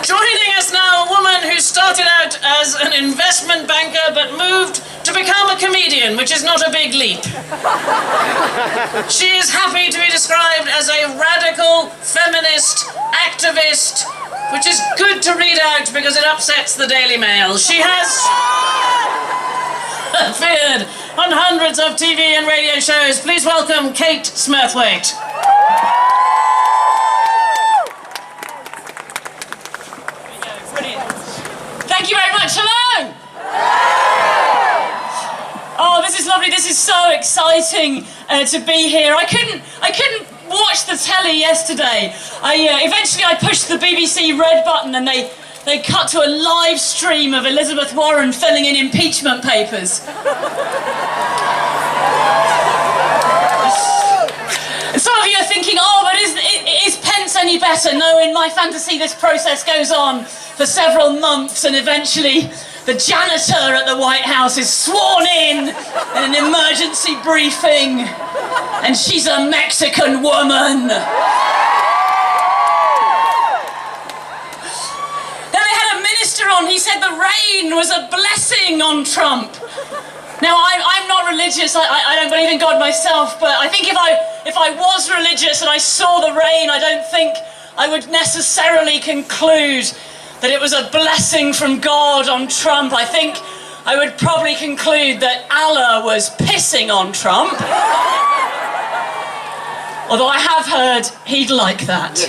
Joining us now, a woman who started out as an investment banker but moved to become a comedian, which is not a big leap. She is happy to be described as a radical feminist activist, which is good to read out because it upsets the Daily Mail. She has appeared on hundreds of TV and radio shows. Please welcome Kate Smurthwaite. Thank you very much. Hello! Oh, this is lovely. This is so exciting to be here. I couldn't watch the telly yesterday. Eventually I pushed the BBC red button and they cut to a live stream of Elizabeth Warren filling in impeachment papers. Some of you are thinking, oh, but is Pence any better? No, in my fantasy this process goes on for several months and eventually the janitor at the White House is sworn in an emergency briefing and she's a Mexican woman. Then they had a minister on, he said the rain was a blessing on Trump. Now, I'm not religious, I don't believe in God myself, but I think if I was religious and I saw the rain, I don't think I would necessarily conclude that it was a blessing from God on Trump. I think I would probably conclude that Allah was pissing on Trump. Although I have heard he'd like that.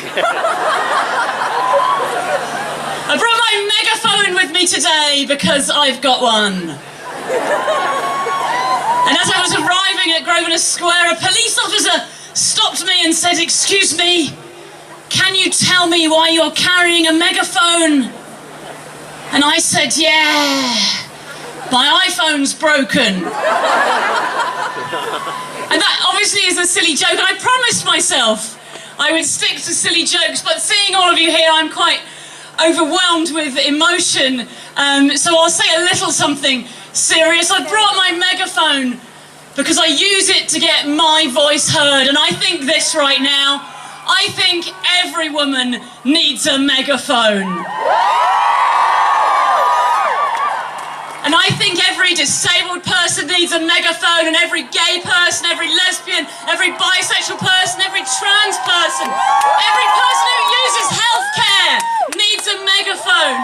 I brought my megaphone with me today because I've got one. And as I was arriving at Grosvenor Square, a police officer stopped me and said, "Excuse me, can you tell me why you're carrying a megaphone?" And I said, "Yeah, my iPhone's broken." And that obviously is a silly joke, and I promised myself I would stick to silly jokes, but seeing all of you here, I'm quite overwhelmed with emotion, so I'll say a little something serious. I brought my megaphone because I use it to get my voice heard, and I think this right now, I think every woman needs a megaphone. And I think every disabled person needs a megaphone, and every gay person, every lesbian, every bisexual person, every trans person, every person who uses healthcare needs a megaphone.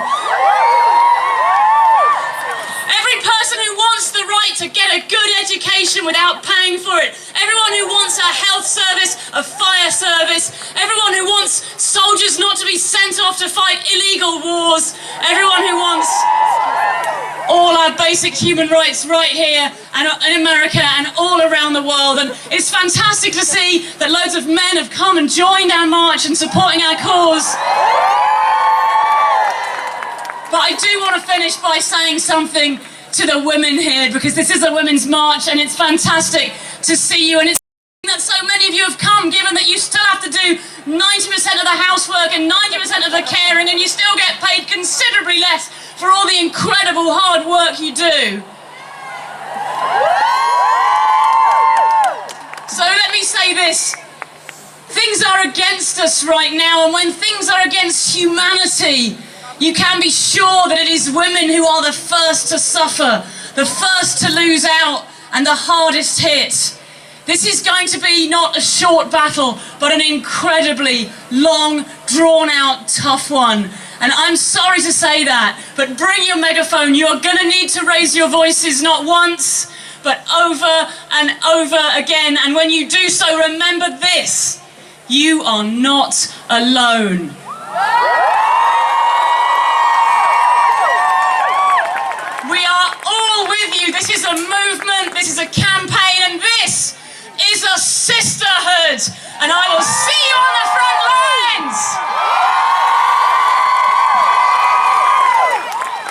Every person who wants the right to get a good education without paying for it. Everyone who wants a health service, a fire service. Everyone who wants soldiers not to be sent off to fight illegal wars. Everyone who wants all our basic human rights right here and in America and all around the world. And it's fantastic to see that loads of men have come and joined our march and supporting our cause. But I do want to finish by saying something to the women here, because this is a women's march and it's fantastic to see you, and it's that so many of you have come, given that you still have to do 90% of the housework and 90% of the caring, and you still get paid considerably less for all the incredible hard work you do. So let me say this. Things are against us right now, and when things are against humanity, you can be sure that it is women who are the first to suffer, the first to lose out, and the hardest hit. This is going to be not a short battle, but an incredibly long, drawn-out, tough one. And I'm sorry to say that, but bring your megaphone. You're going to need to raise your voices not once, but over and over again. And when you do so, remember this: you are not alone. We are all with you. This is a movement, this is a campaign, and this is a sisterhood. And I will see you on the front lines.